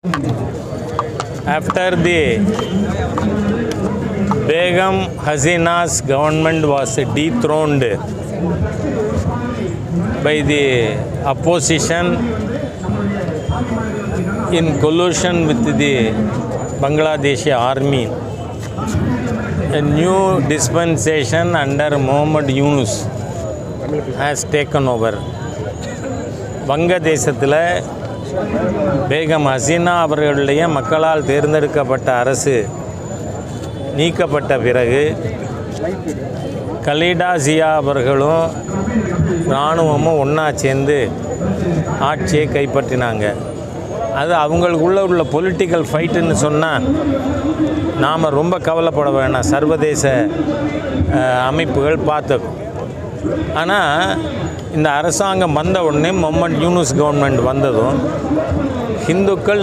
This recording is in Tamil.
After the Begum Hasina's government was dethroned by the opposition in collusion with the Bangladeshi army, a new dispensation under Muhammad Yunus has taken over. வங்கதேசத்தில் பேகம் ஹசீனா அவர்களுடைய மக்களால் தேர்ந்தெடுக்கப்பட்ட அரசு நீக்கப்பட்ட பிறகு கலீடா ஜியா அவர்களும் இராணுவமும் ஒன்றா சேர்ந்து ஆட்சியை கைப்பற்றினாங்க. அது அவங்களுக்குள்ள உள்ள பொலிட்டிக்கல் ஃபைட்டுன்னு சொன்னால் நாம் ரொம்ப கவலைப்பட வேணாம், சர்வதேச அமைப்புகள் பார்த்துக்கும். ஆனால் இந்த அரசாங்கம் வந்த உடனே முகமது யூனுஸ் கவர்மெண்ட் வந்ததும் இந்துக்கள்